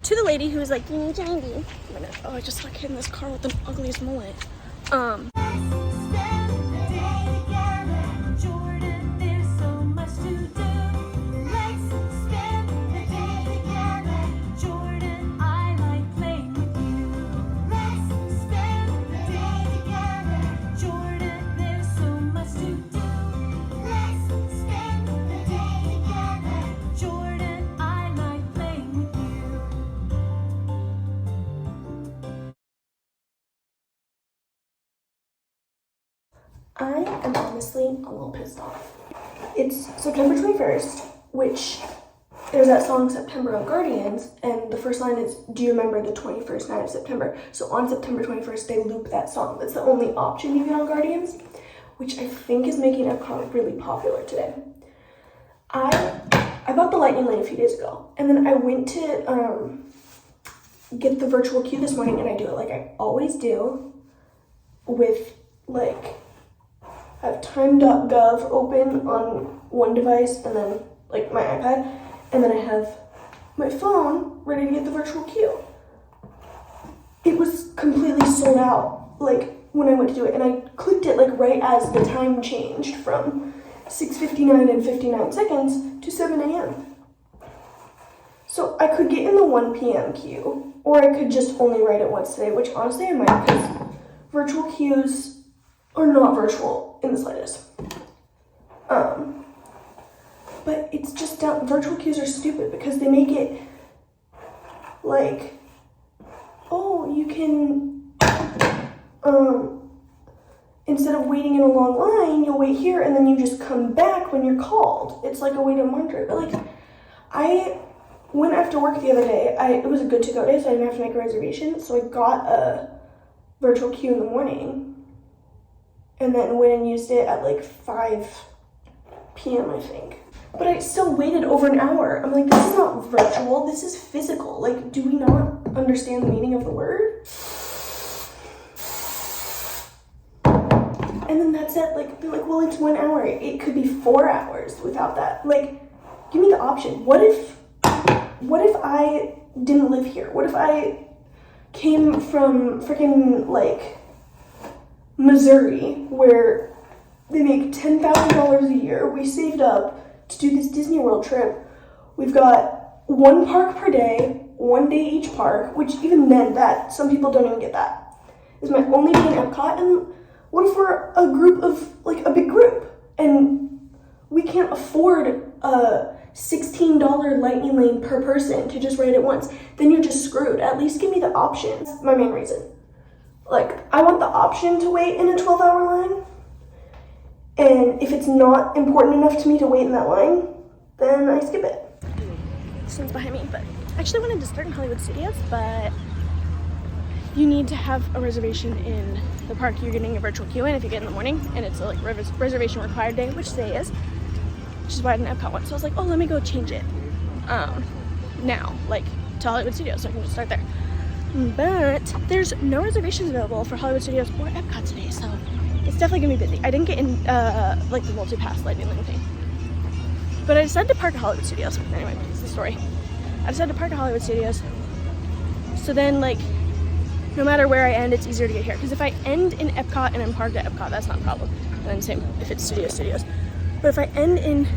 to the lady who was like, "You need your ID." Oh, I just got hit in this car with the ugliest mullet. I am honestly a little pissed off. It's September 21st, which there's that song September on Guardians, and the first line is, "Do you remember the 21st night of September?" So on September 21st, they loop that song. That's the only option you get on Guardians, which I think is making Epcot really popular today. I bought the Lightning Lane a few days ago, and then I went to get the virtual queue this morning, and I do it like I always do with like, I have time.gov open on one device and then like my iPad, and then I have my phone ready to get the virtual queue. It was completely sold out like when I went to do it, and I clicked it like right as the time changed from 6:59 and 59 seconds to 7 a.m. So I could get in the 1 p.m. queue, or I could just only write it once today, which honestly I might, because virtual queues are not virtual in the slightest. But it's just down, virtual queues are stupid because they make it like, oh, you can, instead of waiting in a long line, you'll wait here and then you just come back when you're called. It's like a way to monitor it. But like, I went after work the other day. It was a good to-go day, so I didn't have to make a reservation. So I got a virtual queue in the morning, and then went and used it at like 5 p.m. I think. But I still waited over an hour. I'm like, this is not virtual, this is physical. Like, do we not understand the meaning of the word? And then that's it. Like, they're like, well, it's 1 hour. It could be 4 hours without that. Like, give me the option. What if I didn't live here? What if I came from freaking like Missouri, where they make $10,000 a year. We saved up to do this Disney World trip. We've got 1 park per day, 1 day each park, which even then, that some people don't even get that. This is my only day in Epcot, and what if we're a group of, like a big group, and we can't afford a $16 Lightning Lane per person to just ride it once? Then you're just screwed. At least give me the option. That's my main reason. Like, I want the option to wait in a 12-hour line, and if it's not important enough to me to wait in that line, then I skip it. This one's behind me, but I actually wanted to start in Hollywood Studios, but you need to have a reservation in the park you're getting a virtual queue in if you get in the morning, and it's a like reservation required day, which today is, which is why I didn't Epcot one. So I was like, oh, let me go change it now, like to Hollywood Studios, so I can just start there. But there's no reservations available for Hollywood Studios or Epcot today, so it's definitely gonna be busy. I didn't get in like the multi-pass Lightning Lane thing, but I decided to park at Hollywood Studios. Anyway, that's the story. I decided to park at Hollywood Studios, so then like no matter where I end, it's easier to get here. Because if I end in Epcot and I'm parked at Epcot, that's not a problem. And then same if it's Studios. But if I end in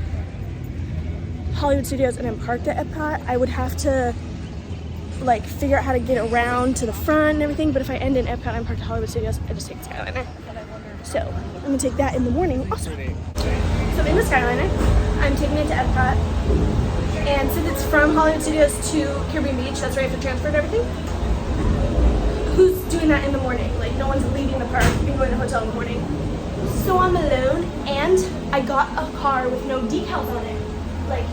Hollywood Studios and I'm parked at Epcot, I would have to like figure out how to get around to the front and everything. But if I end in Epcot and I'm parked at Hollywood Studios, I just take the Skyliner. So I'm gonna take that in the morning also. So in the Skyliner, I'm taking it to Epcot. And since it's from Hollywood Studios to Caribbean Beach, that's where I have to transfer and everything. Who's doing that in the morning? Like, no one's leaving the park and going to the hotel in the morning. So I'm alone, and I got a car with no decals on it. Like,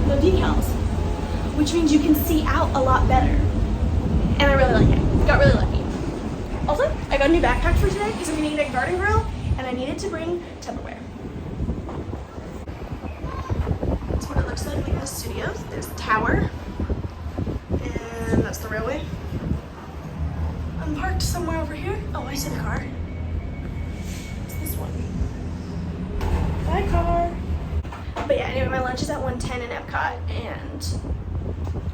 no decals. Which means you can see out a lot better. And I really like it. Got really lucky. Also, I got a new backpack for today because I'm gonna eat at Garden Grill, and I needed to bring Tupperware. That's what it looks like the studios. There's the tower, and that's the railway. I'm parked somewhere over here. Oh, I see the car. It's this one. Bye, car. But yeah, anyway, my lunch is at 1:10 in Epcot, and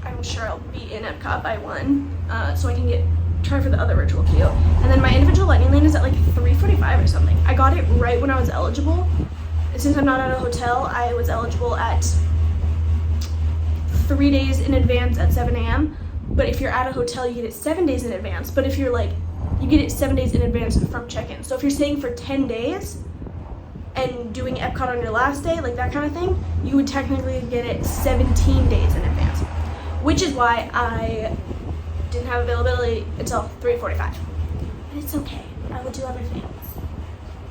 I'm I'm sure I'll be in Epcot by 1, so I can try for the other virtual queue. And then my individual lightning lane is at like 3:45 or something. I got it right when I was eligible. And since I'm not at a hotel, I was eligible at 3 days in advance at 7 a.m. But if you're at a hotel, you get it 7 days in advance. But if you're like, you get it 7 days in advance from check-in. So if you're staying for 10 days and doing Epcot on your last day, like that kind of thing, you would technically get it 17 days in advance. Which is why I didn't have availability until 3:45. But it's okay, I will do other things.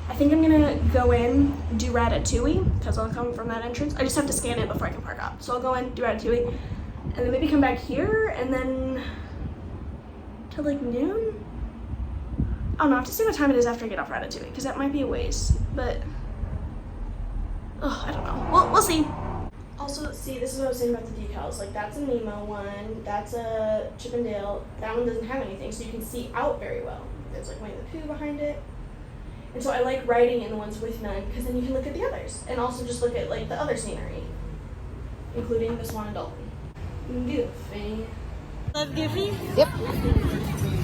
I think I'm gonna go in, do Ratatouille, because I'll come from that entrance. I just have to scan it before I can park out. So I'll go in, do Ratatouille, and then maybe come back here, and then till like noon? I don't know, I have to see what time it is after I get off Ratatouille, because that might be a waste, but, I don't know. We'll see. Also, see, this is what I was saying about the decals. Like, that's a Nemo one, that's a Chip and Dale. That one doesn't have anything, so you can see out very well. There's like Winnie the Pooh behind it. And so I like riding in the ones with none, because then you can look at the others. And also just look at, like, the other scenery, including the Swan and Dolphin. Goofy. Love Goofy? Yep.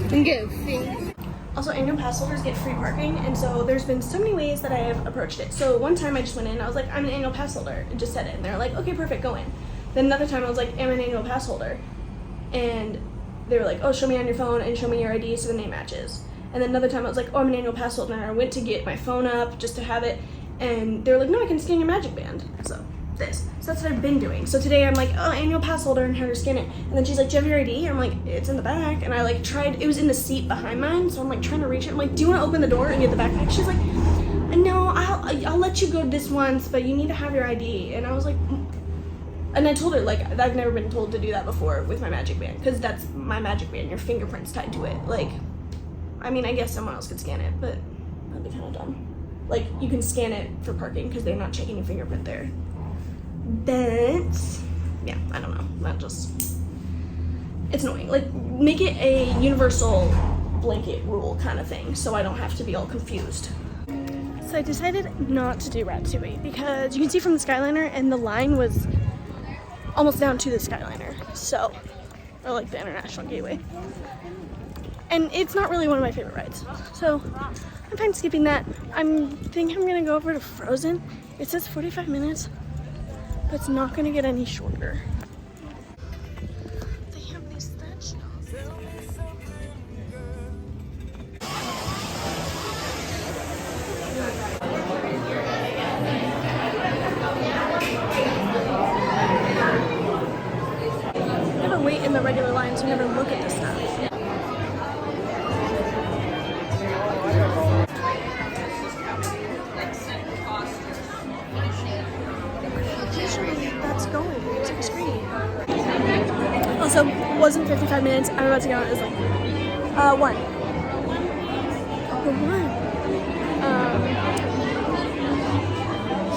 Goofy. Also, annual pass holders get free parking, and so there's been so many ways that I have approached it. So one time I just went in, I was like, I'm an annual pass holder, and just said it, and they're like, okay, perfect, go in. Then another time I was like, I'm an annual pass holder, and they were like, oh, show me on your phone and show me your ID so the name matches. And then another time I was like, oh, I'm an annual pass holder, and I went to get my phone up just to have it, and they were like, no, I can scan your magic band. So that's what I've been doing. So today I'm like, oh, annual pass holder, and have her scan it. And then she's like, do you have your ID? I'm like, it's in the back. And I like tried, it was in the seat behind mine, so I'm like trying to reach it. I'm like, do you want to open the door and get the backpack? She's like, no, I'll let you go this once, but you need to have your ID. And I was like, and I told her, like, I've never been told to do that before with my magic band, because that's my magic band, your fingerprint's tied to it. Like, I mean, I guess someone else could scan it, but that'd be kind of dumb. Like, you can scan it for parking because they're not checking your fingerprint there. But, yeah, I don't know. That just, it's annoying. Like, make it a universal blanket rule kind of thing so I don't have to be all confused. So I decided not to do Ratatouille because you can see from the Skyliner, and the line was almost down to the Skyliner. So, or like the International Gateway. And it's not really one of my favorite rides. So I'm fine skipping that. I think I'm gonna go over to Frozen. It says 45 minutes, but it's not gonna get any shorter. They have these statues. I never wait in the regular line, so I never look at this stuff. Also, wasn't 55 minutes. I'm about to go. It was like 1.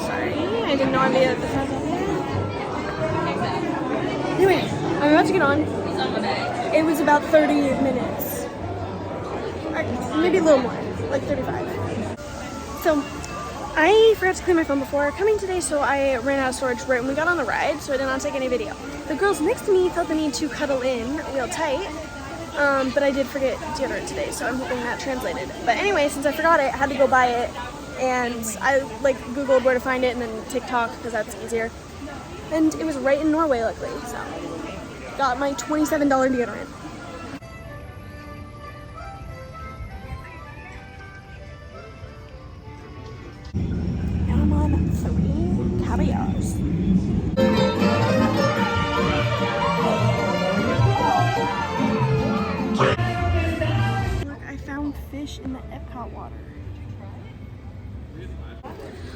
Sorry, I didn't know I'd be at the front. Anyway, I'm about to get on. It was about 30 minutes, maybe a little more, like 35. So I forgot to clean my phone before coming today, so I ran out of storage right when we got on the ride, so I did not take any video. The girls next to me felt the need to cuddle in real tight, but I did forget deodorant today, so I'm hoping that translated. But anyway, since I forgot it, I had to go buy it, and I like Googled where to find it and then TikTok, because that's easier. And it was right in Norway, luckily, so got my $27 deodorant. Now I'm on 3 caviars. Look, I found fish in the Epcot water.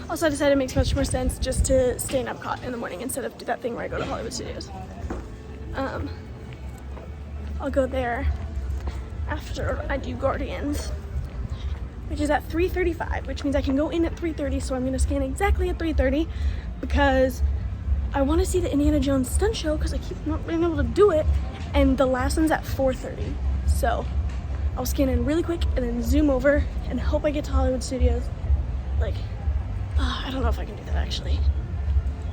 Also, I decided it makes much more sense just to stay in Epcot in the morning instead of do that thing where I go to Hollywood Studios. I'll go there after I do Guardians, which is at 3:35, which means I can go in at 3:30, so I'm going to scan exactly at 3:30 because I want to see the Indiana Jones stunt show because I keep not being able to do it, and the last one's at 4:30. So I'll scan in really quick and then zoom over and hope I get to Hollywood Studios. Like, I don't know if I can do that actually.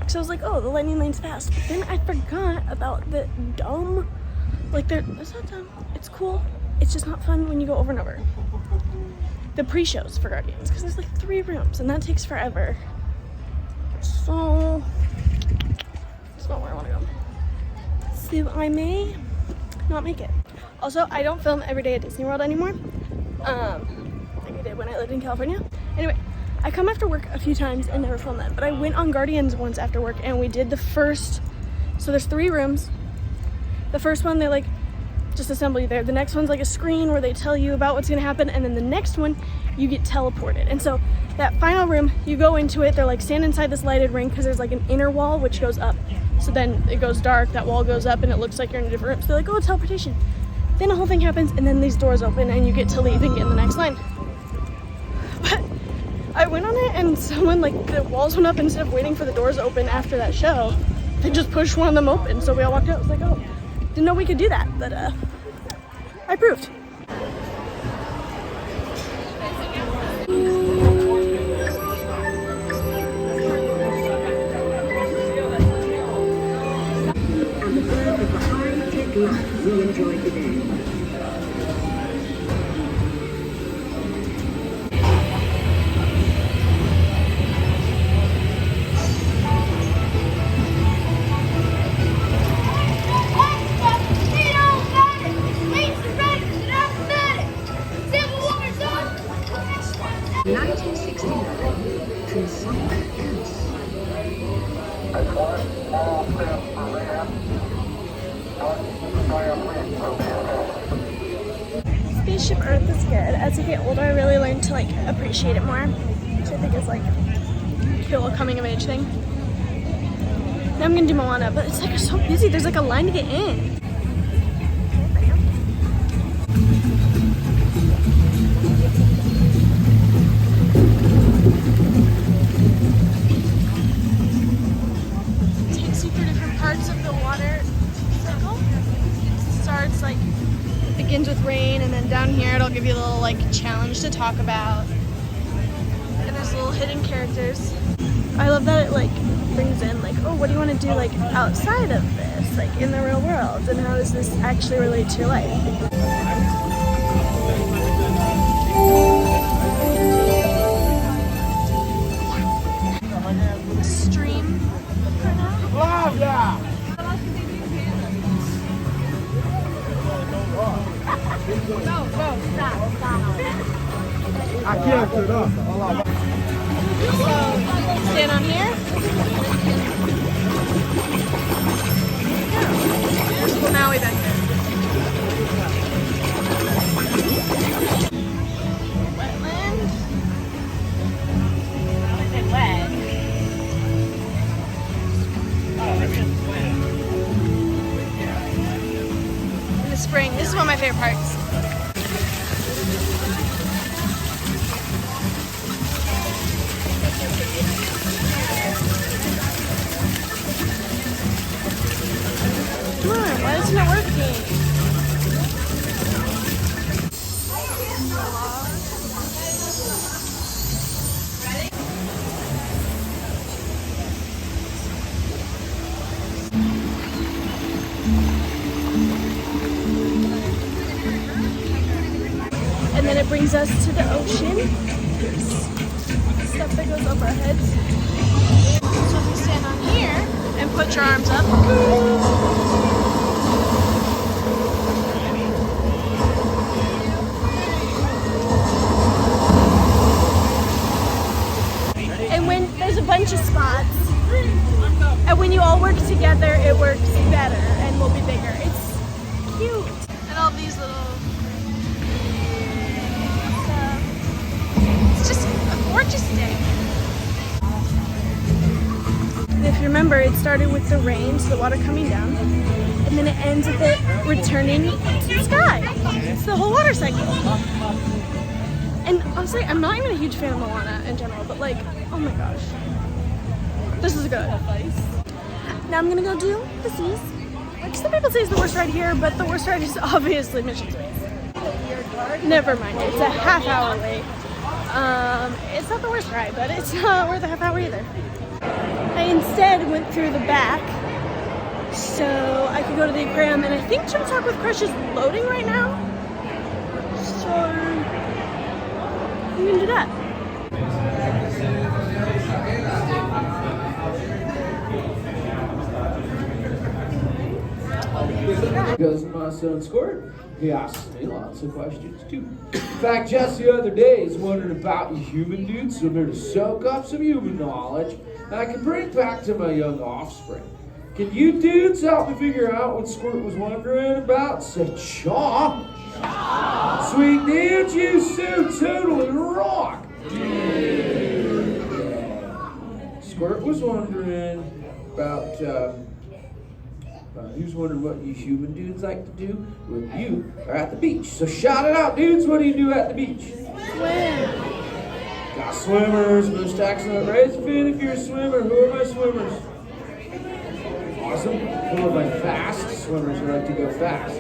because I was like, oh, the lightning lane's fast. But then I forgot about the dumb, like it's not dumb, it's cool. It's just not fun when you go over and over. The pre-shows for Guardians, because there's like 3 rooms and that takes forever. So it's not where I want to go. So I may not make it. Also, I don't film every day at Disney World anymore. Like I did when I lived in California. Anyway, I come after work a few times and never film then. But I went on Guardians once after work and we did the first, so there's 3 rooms. The first one, they like just assemble you there. The next one's like a screen where they tell you about what's gonna happen, and then the next one you get teleported. And so that final room, you go into it, they're like stand inside this lighted ring because there's like an inner wall which goes up. So then it goes dark, that wall goes up and it looks like you're in a different room. So they're like, oh, teleportation. Then a whole thing happens and then these doors open and you get to leave and get in the next line. But I went on it and someone, like the walls went up, instead of waiting for the doors to open after that show, they just pushed one of them open. So we all walked out. I was like, oh, didn't know we could do that, but I proved. We enjoy today. Spaceship Earth is good. As you get older, I really learned to like appreciate it more, which I think is like a cool coming of age thing. Now I'm gonna do Moana, but it's like so busy. There's like a line to get in. It takes you through different parts of the water cycle. It starts like begins with rain, and then down here it'll give you a little like challenge to talk about, and there's little hidden characters. I love that it like brings in like, oh, what do you want to do like outside of this, like in the real world, and how does this actually relate to your life? Stream for now. No, stop. I can't put it up. So, stand on here. There's a little Maui back there. Wetland. How is it wet? Oh, it's just wet. In the spring, this is one of my favorite parts. Come on, why isn't it working? And then it brings us to the ocean. Stuff that goes over our heads. So if you stand on here and put your arms up, and when there's a bunch of spots, and when you all work together, it works better and will be bigger. It's cute. And all these little stuff. It's just a gorgeous day. And if you remember, it started with the rain, so the water coming down, and then it ends with it returning to the sky. It's the whole water cycle. And honestly, I'm not even a huge fan of Moana in general, but like, oh my gosh, this is good. Now I'm gonna go do the seas. Like some people say it's the worst ride here, but the worst ride is obviously Mission Space. Never mind, it's a half-hour wait. It's not the worst ride, but it's not worth a half hour either. I instead went through the back so I could go to the aquarium, and I think Gym Talk with Crush is loading right now. So I'm gonna do that. Because my son Squirt, he asks me lots of questions too. In fact, just the other day, he's wondering about you human dudes, so I'm here to soak up some human knowledge that I can bring back to my young offspring. Can you dudes help me figure out what Squirt was wondering about? Say chaw. Sweet dudes, you so totally rock. Yeah. Squirt was wondering about, he was wondering what you human dudes like to do when you are at the beach. So shout it out, dudes. What do you do at the beach? Swim. Got swimmers. Most excellent. Raise a fin if you're a swimmer. Who are my swimmers? Awesome. Who are my fast swimmers who like to go fast?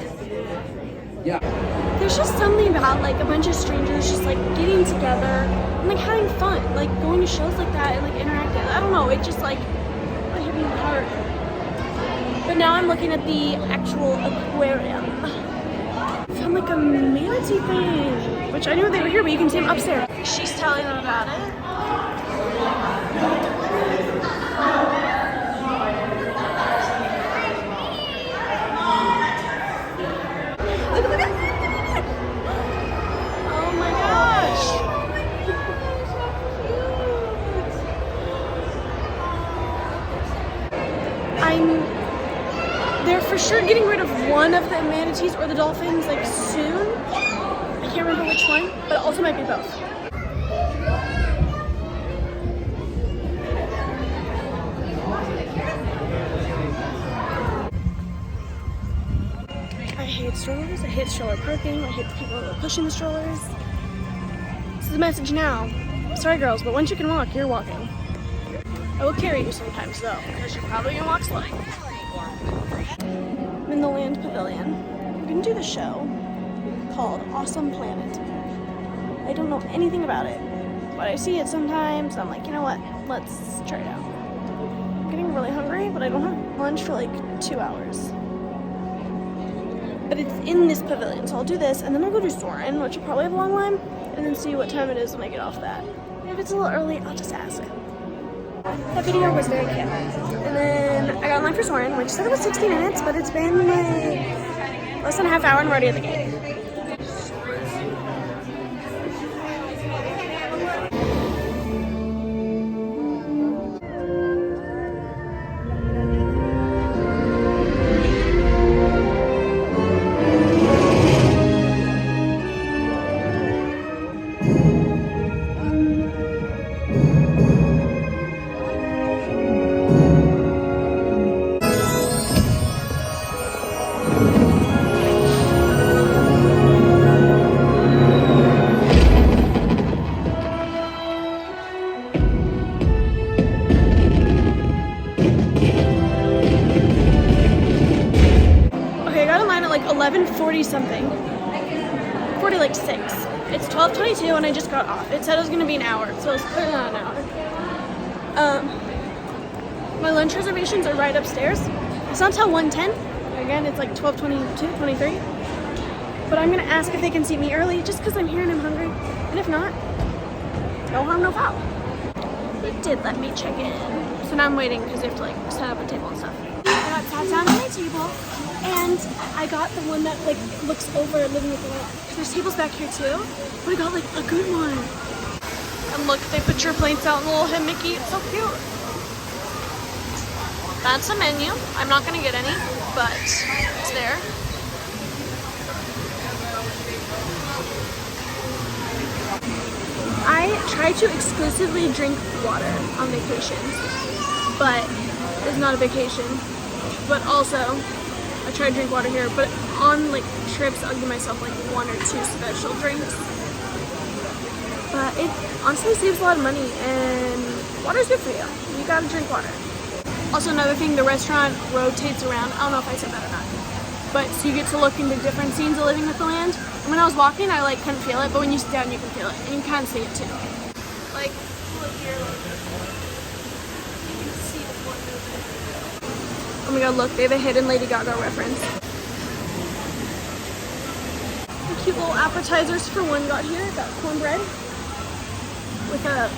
Yeah. There's just something about like a bunch of strangers just like getting together and like having fun, like going to shows like that and like interacting. I don't know, it just like hit me hard. But now I'm looking at the actual aquarium. Found like a manatee thing, which I knew they were here, but you can see them upstairs. She's telling them about it. Look at that! Oh my gosh! They're for sure getting rid of one of the manatees or the dolphins like soon. I can't remember which one, but it also might be both. I hate strollers, I hate stroller parking, I hate the people that are pushing the strollers. This is the message now. Sorry girls, but once you can walk, you're walking. I will carry you sometimes though, because you're probably gonna walk slow. I'm in the Land Pavilion. We're gonna do the show called Awesome Planet. I don't know anything about it, but I see it sometimes. I'm like, you know what? Let's try it out. I'm getting really hungry, but I don't have lunch for like 2 hours. But it's in this pavilion, so I'll do this, and then I'll go to Soarin', which will probably have a long line, and then see what time it is when I get off that. If it's a little early, I'll just ask it. That video was very cute. And then I got in line for Soarin', which said it was 60 minutes, but it's been like less than a half hour and we're already at the gate. Okay, I got in line at like 11:40 something. 40 like 6. It's 12:22 and I just got off. It said it was gonna be an hour, so it's clearly not an hour. My lunch reservations are right upstairs. It's not till 1:10. Again, it's like 12:22, 23. But I'm gonna ask if they can seat me early just because I'm here and I'm hungry. And if not, no harm, no foul. They did let me check in. So now I'm waiting because they have to like set up a table and stuff. I got sat down at my table and I got the one that like looks over Living with the Land. There's tables back here too, but I got like a good one. And look, they put your plates out in the little head Mickey. It's so cute. That's a menu. I'm not gonna get any, but it's there. I try to exclusively drink water on vacations, but it's not a vacation. But also, I try to drink water here, but on like trips, I'll give myself like 1 or 2 special drinks. But it honestly saves a lot of money, and water's good for you. You gotta drink water. Also, another thing, the restaurant rotates around. I don't know if I said that or not. But so you get to look into different scenes of Living with the Land. And when I was walking, I like couldn't feel it, but when you sit down, you can feel it, and you can see it too. Like, look here, look. You can see the Oh my god, look, they have a hidden Lady Gaga reference. The cute little appetizers for one got here. Got cornbread with a,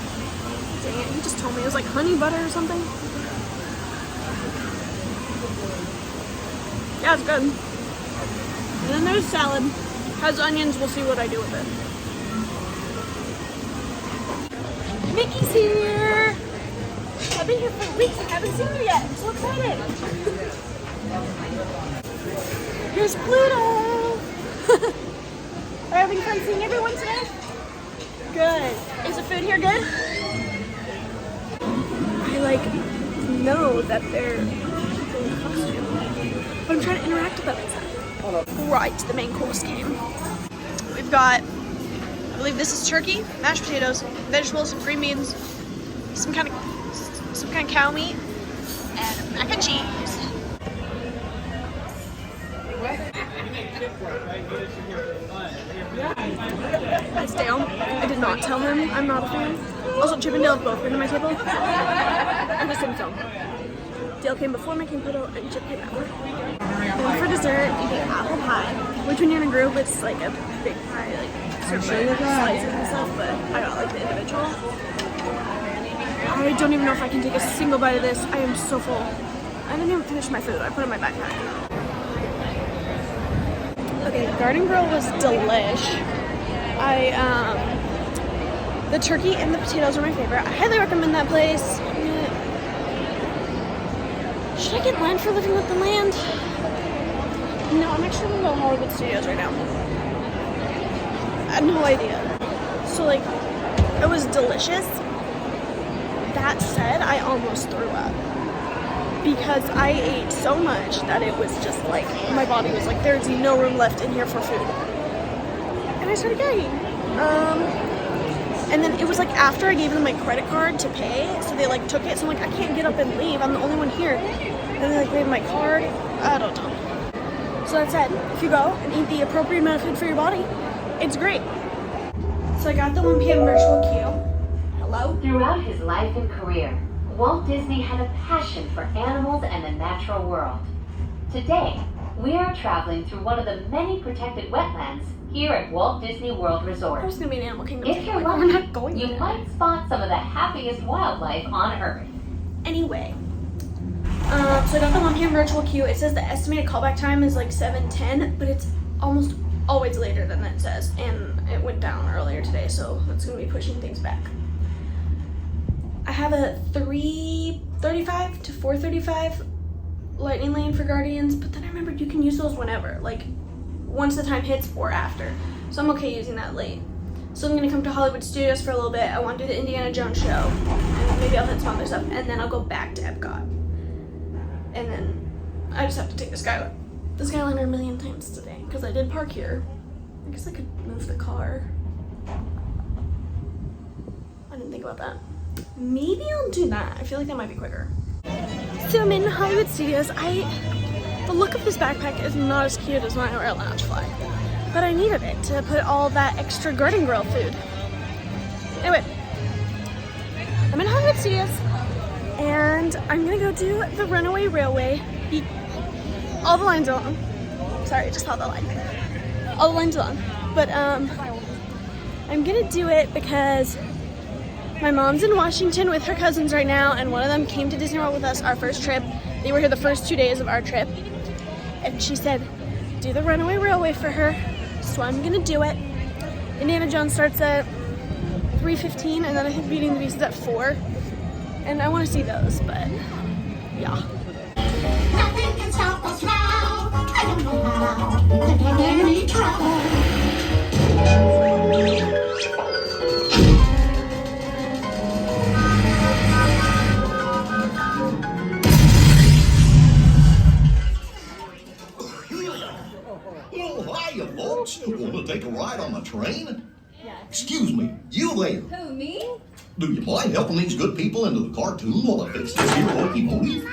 dang it, he just told me it was like honey butter or something. Yeah, it's good. And then there's salad. Has onions, we'll see what I do with it. Mickey's here! I've been here for weeks and haven't seen you yet. I'm so excited. Here's Pluto. Are you having fun seeing everyone today? Good. Is the food here good? I like know that they're people in costume, but I'm trying to interact with them. Right, the main course came. We've got, I believe this is turkey, mashed potatoes, vegetables, green beans, some kind of cow meat, and mac and cheese. That's Dale. I did not tell him I'm not a fan. Also, Chip and Dale have both been to my table. And just himself. Dale came before me, came Pluto, and Chip came after. And for dessert, you get apple pie, which when you're in a group, it's like a big pie, like served with slices and stuff, but I got like the individual. I don't even know if I can take a single bite of this. I am so full. I didn't even finish my food. I put it in my backpack. Okay, Garden Grill was delish. The turkey and the potatoes are my favorite. I highly recommend that place. Should I get land for living with the land? No, I'm actually gonna go to Hollywood Studios right now. I had no idea. So like, it was delicious. That said, I almost threw up because I ate so much that it was just like, my body was like, there's no room left in here for food. And I started gagging. And then it was like after I gave them my credit card to pay, so they like took it, so I'm like, I can't get up and leave, I'm the only one here. And they like gave my card, I don't know. So that said, if you go and eat the appropriate amount of food for your body, it's great. So I got the 1 p.m. virtual queue. Hello? Throughout his life and career, Walt Disney had a passion for animals and the natural world. Today, we are traveling through one of the many protected wetlands here at Walt Disney World Resort. There's gonna be an Animal Kingdom. If you're We're not lucky, going you there. might spot some of the happiest wildlife on Earth. Anyway, so I got the 1 p.m. virtual queue. It says the estimated callback time is like 7:10, but it's almost always later than that says, and it went down earlier today, so that's gonna be pushing things back. I have a 3:35 to 4:35 lightning lane for Guardians, but then I remembered you can use those whenever, like once the time hits or after. So I'm okay using that late. So I'm gonna come to Hollywood Studios for a little bit. I want to do the Indiana Jones show, and maybe I'll hit some other stuff, and then I'll go back to Epcot. And then I just have to take the Skyliner a million times today, because I did park here. I guess I could move the car. I didn't think about that. Maybe I'll do that. I feel like that might be quicker. So I'm in Hollywood Studios. The look of this backpack is not as cute as my Air Lounge fly, but I needed it to put all that extra Garden Grill food. Anyway, I'm in Hollywood Studios, and I'm gonna go do the Runaway Railway. All the lines are long. Sorry, I just saw the line. All the lines are long, but I'm gonna do it because my mom's in Washington with her cousins right now, and one of them came to Disney World with us our first trip. They were here the first 2 days of our trip, and she said, do the Runaway Railway for her, so I'm gonna do it. Indiana Jones starts at 3:15, and then I think Beauty and the Beast is at 4, and I want to see those, but yeah. Nothing can stop us now. I don't know how. I've had any trouble. Oh, hiya, folks. Want to take a ride on the train? Excuse me, you there. Who, me? Do you mind helping these good people into the cartoon while I fix this here locomotive?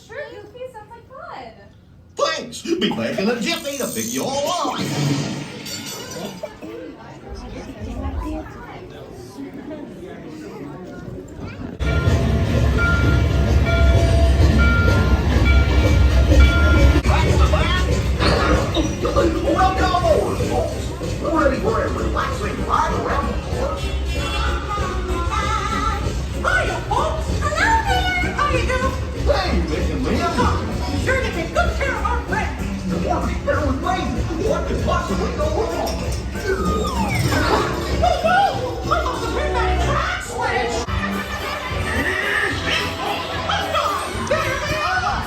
Sure, Goofy. Sounds like fun. Thanks. Be back in a jiffy to pick you all up. ready for a relaxing ride around the park? Hiya, folks! Hello there! How you doing? Hey, Mick and Liam. Sure to take good care of our friends. The park's filled with rain. What could possibly go wrong? Oh, no! I must have hit that track switch! Let's go! There they are!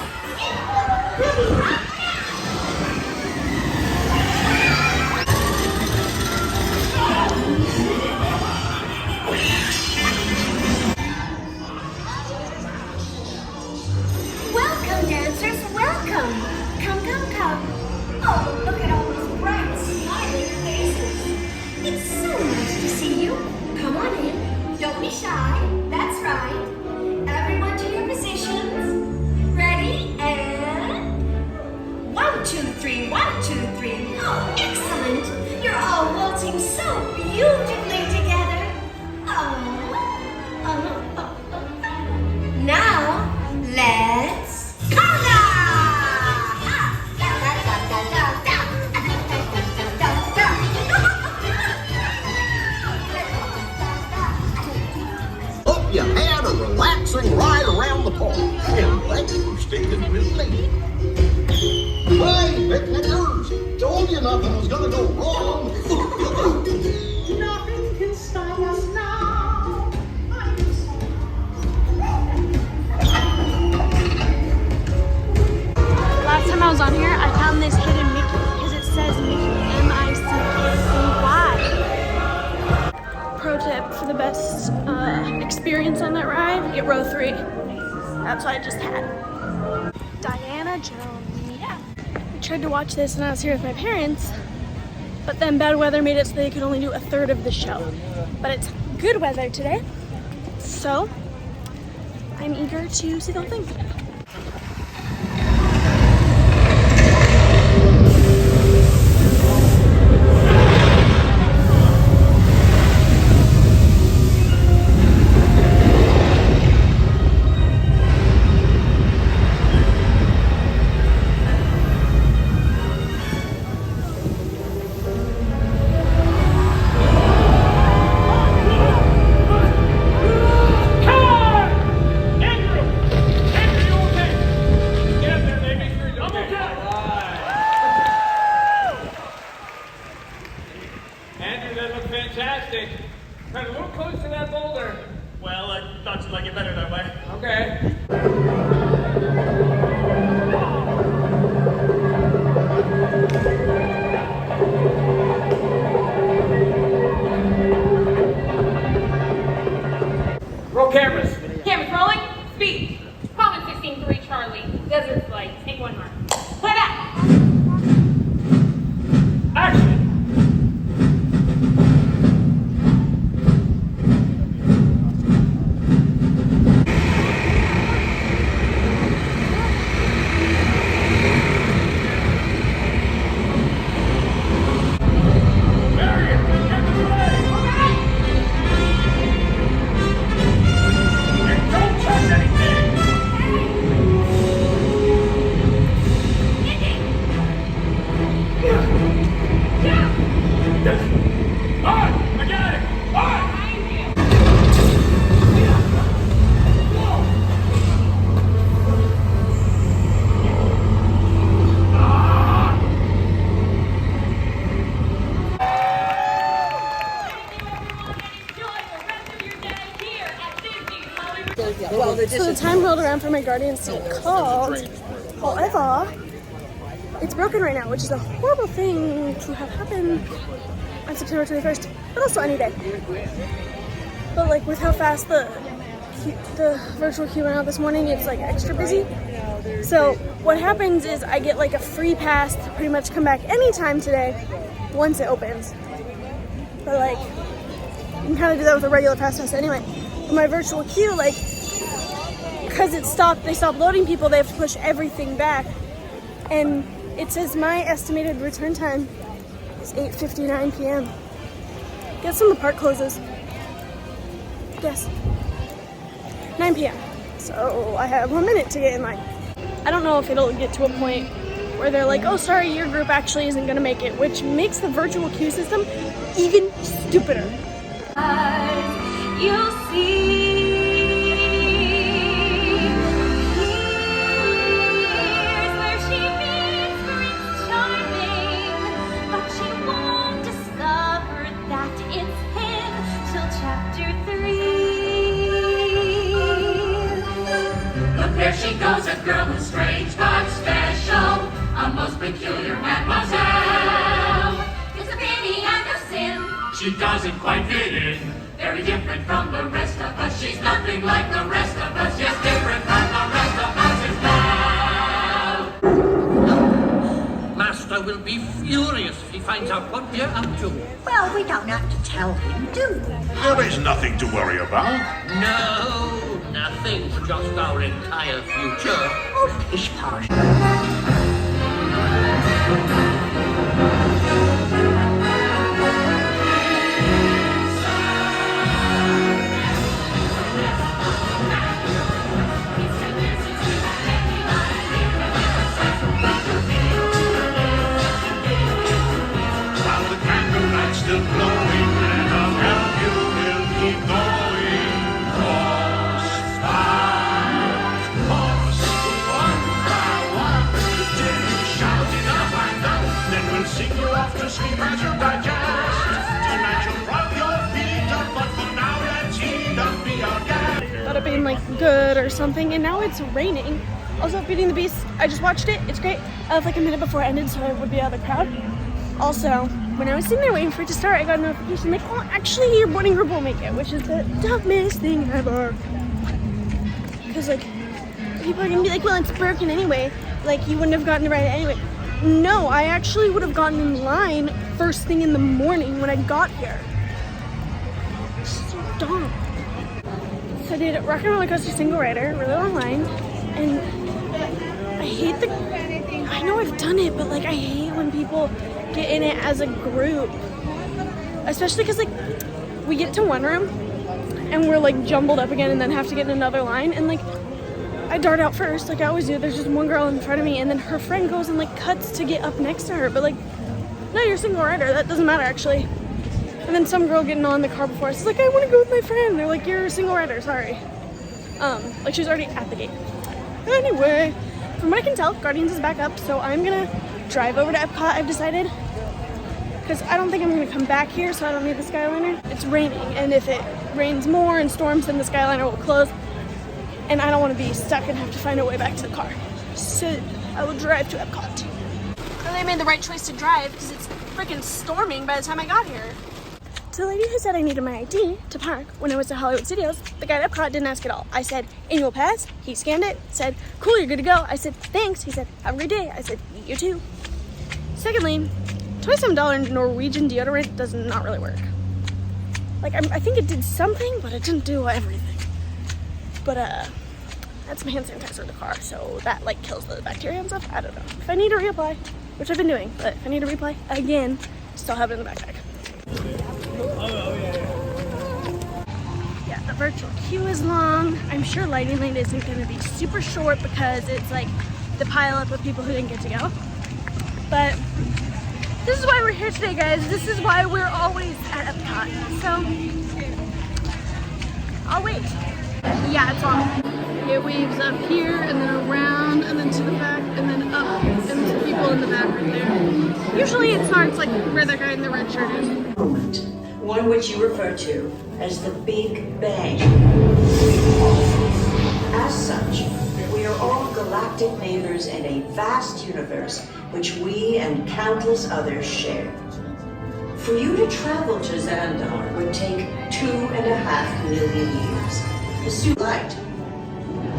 Welcome, dancers, welcome! Come, come, come. Oh, look at all those bright, smiling faces. It's so nice to see you. Come on in. Don't be shy. That's right. Everyone to your positions. Ready? And 1, 2, 3, 1, 2, 3. Oh, excellent. You're all waltzing so beautifully together. Now, let's conga! Hope you had a relaxing ride around the park. And thanks for sticking with me. Hey, picnickers! Told you nothing was gonna go wrong. Nothing can stop us now. Last time I was on here, I found this hidden Mickey because it says Mickey, M-I-C-K-E-Y. Pro tip for the best experience on that ride, get row 3. That's what I just had. Diana Jones. Yeah. I tried to watch this when I was here with my parents, but then bad weather made it so they could only do a third of the show. But it's good weather today, so I'm eager to see the whole thing. Andrew, that looked fantastic. Try to look close to that boulder. Well, I thought you'd like it better that way. Okay. Roll cameras. Cameras rolling. Speed. Common 16-3 Charlie. Desert flight. Take 1 mark. Play back. Action. So the time rolled around for my Guardians to get called. However, it's broken right now, which is a horrible thing to have happen on September 21st, but also any day. But like with how fast the virtual queue went out this morning, it's like extra busy. So what happens is I get like a free pass to pretty much come back anytime today once it opens. But like, you can kind of do that with a regular pass anyway. But my virtual queue, like, because they stopped loading people, they have to push everything back. And it says my estimated return time is 8:59 p.m. Guess when the park closes? Guess. 9 p.m. So I have 1 minute to get in line. I don't know if it'll get to a point where they're like, oh, sorry, your group actually isn't gonna make it, which makes the virtual queue system even stupider. You'll see. Here's where she meets Prince Charming, but she won't discover that it's him till chapter 3. Look, there she goes, a girl who's strange but special, a most peculiar mademoiselle. It's a pity and a sin. She doesn't quite fit in. Very different from the rest of us. She's nothing like the rest of us. Yes, different from the rest of us as well. Master will be furious if he finds out what we're up to. Well, we don't have to tell him, do we? There is nothing to worry about. No, nothing's just our entire future. Oh, pish posh. Still glowing, and I'll help you will keep going. Horse, one by one, till you shout enough and out. Then we'll sing you off to sleep as you digest. Tonight you'll prop your feet up, but for now let's heat up the organ. Thought it being like good or something, and now it's raining. Also, Beauty and the Beast, I just watched it. It's great. I left like a minute before it ended, so I would be out of the crowd. Also, when I was sitting there waiting for it to start, I got a notification like, oh, actually your boarding group will make it, which is the dumbest thing ever. Because like, people are gonna be like, well, it's broken anyway. Like, you wouldn't have gotten to ride it anyway. No, I actually would have gotten in line first thing in the morning when I got here. It's so dumb. So I did Rock and Roller Coaster single rider, really long line, and I hate I know I've done it, but like, I hate when people get in it as a group, especially because like we get to one room and we're like jumbled up again and then have to get in another line, and like I dart out first like I always do. There's just one girl in front of me and then her friend goes and like cuts to get up next to her, but like, no, you're a single rider, that doesn't matter actually. And then some girl getting on the car before us is like, I want to go with my friend. They're like, you're a single rider, sorry. Like she was already at the gate. Anyway, from what I can tell, Guardians is back up, so I'm gonna drive over to Epcot, I've decided, because I don't think I'm going to come back here, so I don't need the Skyliner. It's raining, and if it rains more and storms, then the Skyliner will close, and I don't want to be stuck and have to find a way back to the car. So I will drive to Epcot. Really, I made the right choice to drive because it's freaking storming by the time I got here. To the lady who said I needed my ID to park when I was at Hollywood Studios, the guy at Epcot didn't ask at all. I said, annual pass. He scanned it, said, cool, you're good to go. I said, thanks. He said, have a great day. I said, you too. Secondly, $27 Norwegian deodorant does not really work. Like, I think it did something, but it didn't do everything. But, that's some hand sanitizer in the car, so that, like, kills the bacteria and stuff. I don't know. If I need to reapply, which I've been doing, but if I need to reapply again, still have it in the backpack. Yeah, the virtual queue is long. I'm sure Lightning Lane isn't going to be super short because it's, like, the pile up of people who didn't get to go. But this is why we're here today, guys. This is why we're always at Epcot. So, I'll wait. Yeah, it's long. It weaves up here, and then around, and then to the back, and then up, and there's people in the back right there. Usually it starts like where the guy in the red shirt is. Moment, one which you refer to as the Big Bang. As such, we are all galactic neighbors in a vast universe which we and countless others share. For you to travel to Xandar would take 2.5 million years. Pursue light.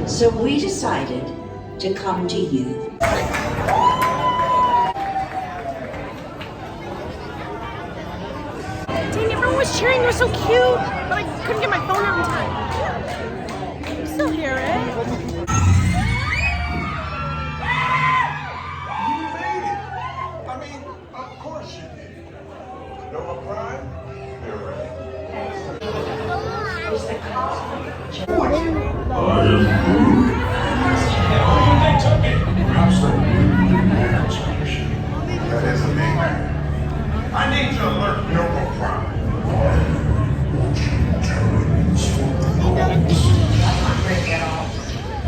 So we decided to come to you. Dang, everyone was cheering, it was so cute, but I couldn't get my phone out in time. I'm still here, right? I am They took it. Perhaps the man's condition. That is a big man. I need to alert Noble Prime.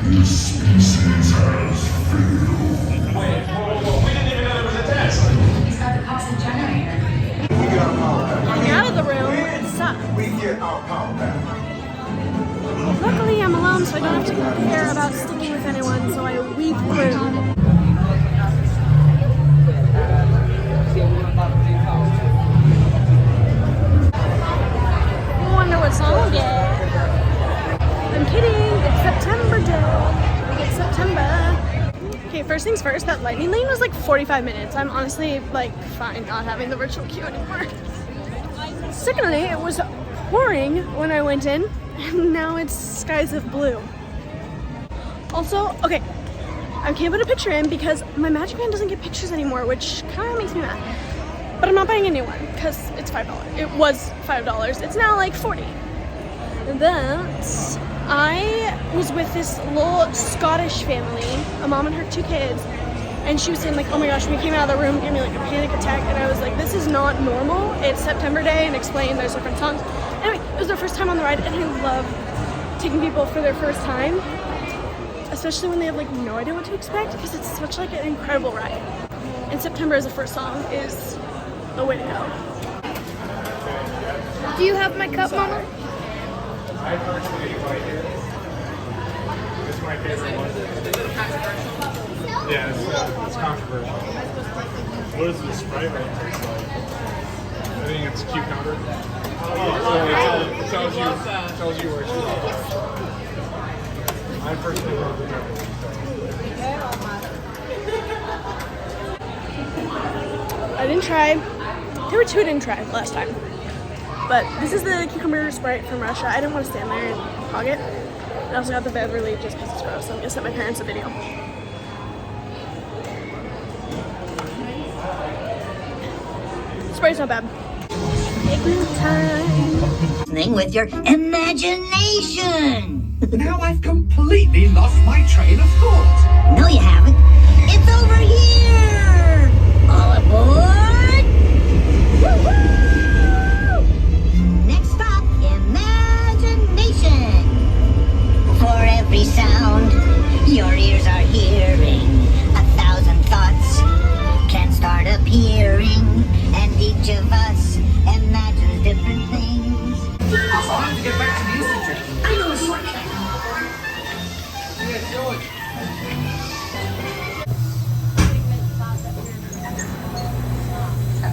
This species has failed. Wait, whoa. We didn't even know there was a test. He's got the toxic generator. We get our power back. Getting out of the room, it sucks. We get our power back. Luckily, I'm alone, so I don't have to care about sticking with anyone, so I weave through. I wonder what song we'll get. I'm kidding, it's September Day. We get September. Okay, first things first, that lightning lane was like 45 minutes. I'm honestly like fine not having the virtual queue anymore. Secondly, it was pouring when I went in, and now it's skies of blue. Also, okay, I can't put a picture in because my Magic Band doesn't get pictures anymore, which kind of makes me mad. But I'm not buying a new one because it's $5. It was $5. It's now like 40. And then I was with this little Scottish family, a mom and her 2 kids, and she was saying like, oh my gosh, when we came out of the room, it gave me like a panic attack, and I was like, this is not normal. It's September Day, and explain there's different songs. Anyway, it was their first time on the ride, and I love taking people for their first time, especially when they have like no idea what to expect, because it's such like an incredible ride. And September as a first song is the way to go. Do you have my cup, Mama? I personally like it. It's my favorite one. Yeah, it's controversial. What does the Sprite one taste like? I think it's cucumber. Oh, it tells you where she's at. I personally love it. I didn't try. There were 2 I didn't try last time. But this is the cucumber Sprite from Russia. I didn't want to stand there and hog it. I also got the Beverly just because it's gross. So I'm gonna send my parents a video. Sprite's not bad. Taking time. With your imagination. Now I've completely lost my train of thought. No, you haven't. It's over here. All aboard. Woo-hoo! Next stop, imagination. For every sound your ears are hearing, 1,000 thoughts can start appearing, and each of us imagines different things. I'll have to get back to the institute. I know a shortcut. Yeah, show it.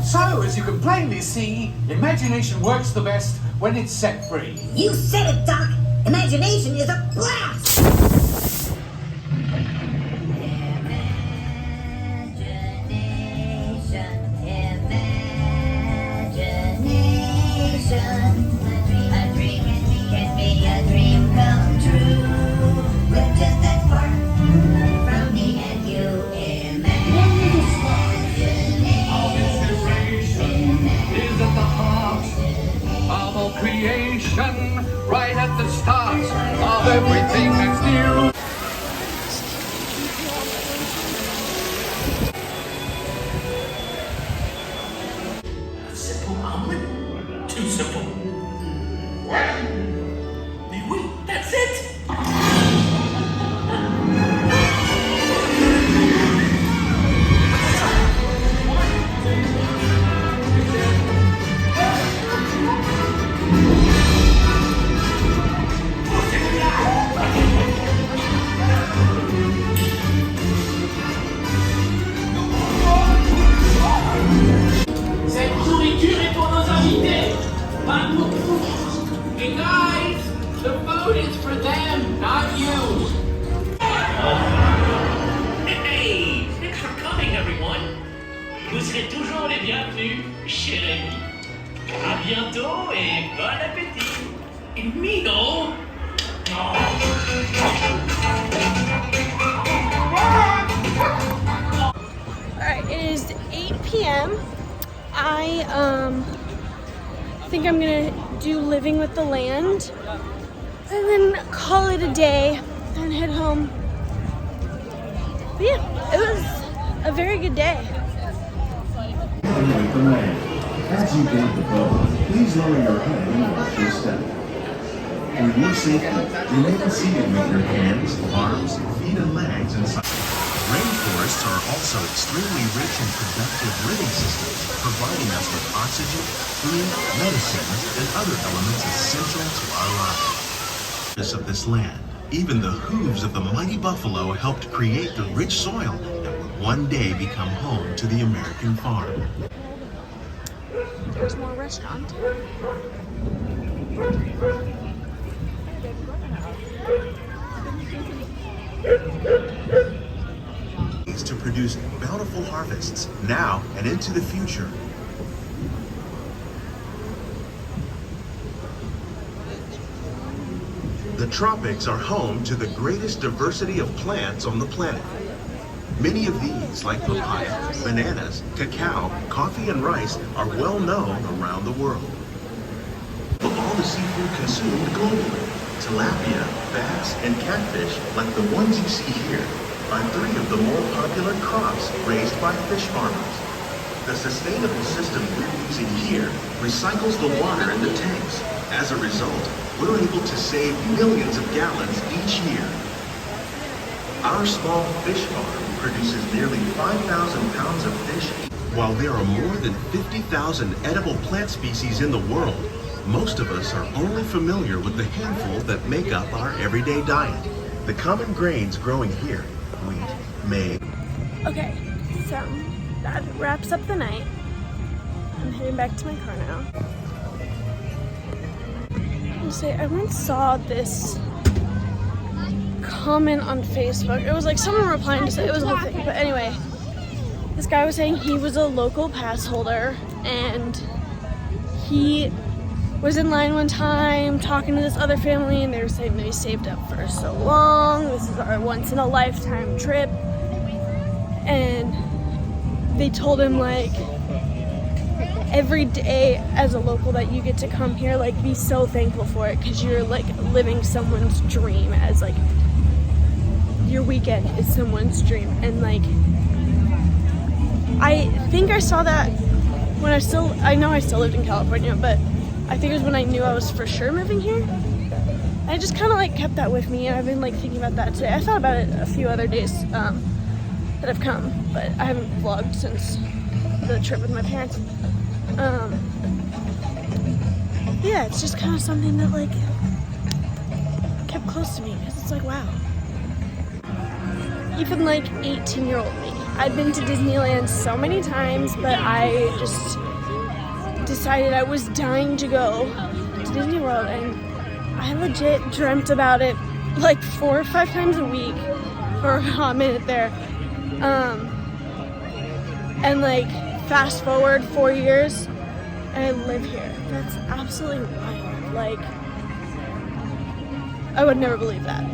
So, as you can plainly see, imagination works the best when it's set free. You said it, Doc. Imagination is a blast. Creation, right at the start of everything that's new. A simple omelet? Too simple. What? Wait, that's it? Hey guys, the food is for them, not you. Hey, thanks for coming, everyone. Vous serez toujours les bienvenus chez Rémi. À bientôt et bon appétit. Et Mino. Alright, it is 8 p.m. I think I'm gonna do Living with the Land and then call it a day and head home. But yeah, it was a very good day. With the land. As you board the boat, please lower your head and watch your step. For your safety, remain seated with your hands, arms, feet, and legs inside. Rainforests are also extremely rich in productive living systems, providing us with oxygen, food, medicine, and other elements essential to our lives. Of this land, even the hooves of the mighty buffalo helped create the rich soil that would one day become home to the American farm. There's more restaurant. To produce bountiful harvests now and into the future. The tropics are home to the greatest diversity of plants on the planet. Many of these, like papaya, bananas, cacao, coffee, and rice, are well known around the world. Of all the seafood consumed globally, tilapia, bass, and catfish, like the ones you see here, are 3 of the more popular crops raised by fish farmers. The sustainable system we're using here recycles the water in the tanks. As a result, we're able to save millions of gallons each year. Our small fish farm produces nearly 5,000 pounds of fish. While there are more than 50,000 edible plant species in the world, most of us are only familiar with the handful that make up our everyday diet. The common grains growing here: wheat, maize. Okay, so that wraps up the night. I'm heading back to my car now. I'll say I once saw this comment on Facebook. It was like someone replying to say it was a whole thing. But anyway, this guy was saying he was a local pass holder and he was in line one time talking to this other family and they were saying they saved up for so long. This is our once in a lifetime trip. And they told him like every day as a local that you get to come here, like be so thankful for it because you're like living someone's dream, as like your weekend is someone's dream. And like I think I saw that when I know I still lived in California, but I think it was when I knew I was for sure moving here. I just kind of like kept that with me, and I've been like thinking about that today. I thought about it a few other days that I've come, but I haven't vlogged since the trip with my parents. Yeah, it's just kind of something that like kept close to me because it's like, wow. Even like 18-year-old me, I've been to Disneyland so many times, but I just decided I was dying to go to Disney World, and I legit dreamt about it like 4 or 5 times a week for a hot minute there. And like fast forward 4 years and I live here. That's absolutely wild. Like, I would never believe that.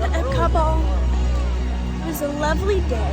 The Epcot ball. It was a lovely day.